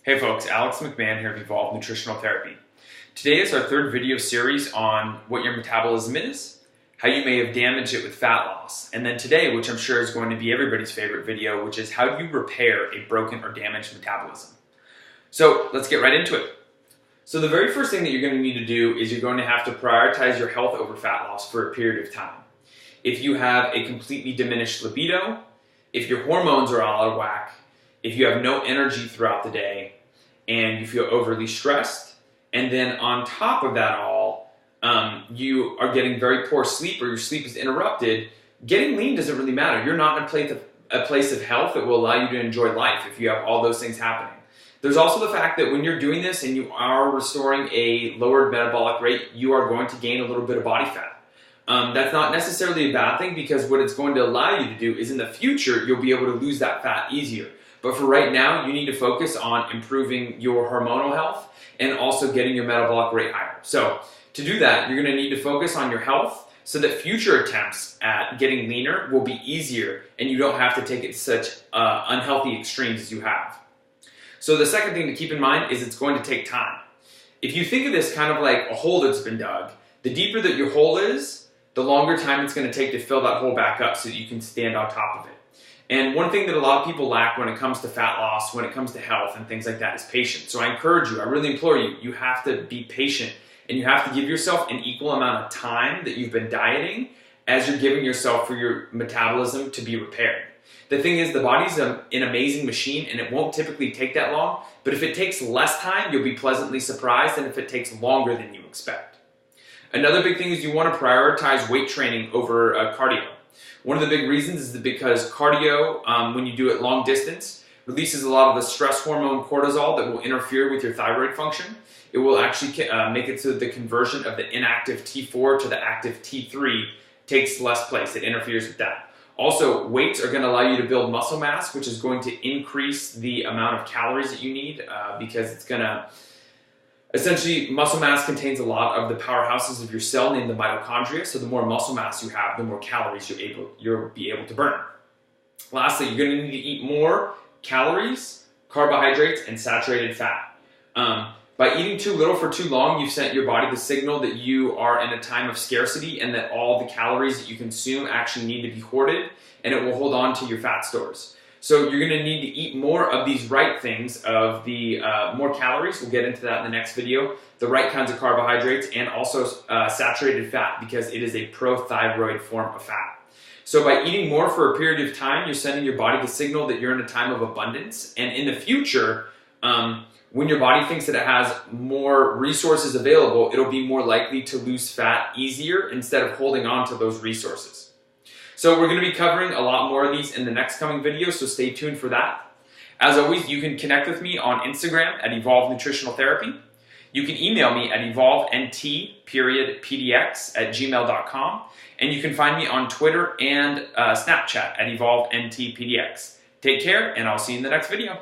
Hey folks, Alex McMahon here of Evolve Nutritional Therapy. Today is our third video series on what your metabolism is, how you may have damaged it with fat loss, and then today, which I'm sure is going to be everybody's favorite video, which is how do you repair a broken or damaged metabolism. So let's get right into it. So the very first thing that you're going to need to do is you're going to have to prioritize your health over fat loss for a period of time. If you have a completely diminished libido, if your hormones are all out of whack, if you have no energy throughout the day, and you feel overly stressed, and then on top of that all, you are getting very poor sleep or your sleep is interrupted, getting lean doesn't really matter. You're not in a place of health that will allow you to enjoy life if you have all those things happening. There's also the fact that when you're doing this and you are restoring a lowered metabolic rate, you are going to gain a little bit of body fat. That's not necessarily a bad thing because what it's going to allow you to do is in the future, you'll be able to lose that fat easier. But for right now, you need to focus on improving your hormonal health and also getting your metabolic rate higher. So to do that, you're going to need to focus on your health so that future attempts at getting leaner will be easier and you don't have to take it to such unhealthy extremes as you have. So the second thing to keep in mind is it's going to take time. If you think of this kind of like a hole that's been dug, the deeper that your hole is, the longer time it's going to take to fill that hole back up so that you can stand on top of it. And one thing that a lot of people lack when it comes to fat loss, when it comes to health and things like that is patience. So I encourage you, I really implore you, you have to be patient and you have to give yourself an equal amount of time that you've been dieting as you're giving yourself for your metabolism to be repaired. The thing is, the body's an amazing machine and it won't typically take that long, but if it takes less time, you'll be pleasantly surprised than if it takes longer than you expect. Another big thing is you want to prioritize weight training over cardio. One of the big reasons is because cardio, when you do it long distance, releases a lot of the stress hormone cortisol that will interfere with your thyroid function. It will actually make it so that the conversion of the inactive T4 to the active T3 takes less place. It interferes with that. Also, weights are going to allow you to build muscle mass, which is going to increase the amount of calories that you need because it's going to essentially, muscle mass contains a lot of the powerhouses of your cell named the mitochondria, so the more muscle mass you have, the more calories you'll be able to burn. Lastly, you're going to need to eat more calories, carbohydrates, and saturated fat. By eating too little for too long, you've sent your body the signal that you are in a time of scarcity and that all the calories that you consume actually need to be hoarded, and it will hold on to your fat stores. So you're going to need to eat more of these right things, of the more calories, we'll get into that in the next video, the right kinds of carbohydrates, and also saturated fat because it is a prothyroid form of fat. So by eating more for a period of time, you're sending your body the signal that you're in a time of abundance. And in the future, when your body thinks that it has more resources available, it'll be more likely to lose fat easier instead of holding on to those resources. So we're going to be covering a lot more of these in the next coming videos, so stay tuned for that. As always, you can connect with me on Instagram at Evolve Nutritional Therapy. You can email me at evolvent.pdx@gmail.com. And you can find me on Twitter and Snapchat at evolventpdx. Take care, and I'll see you in the next video.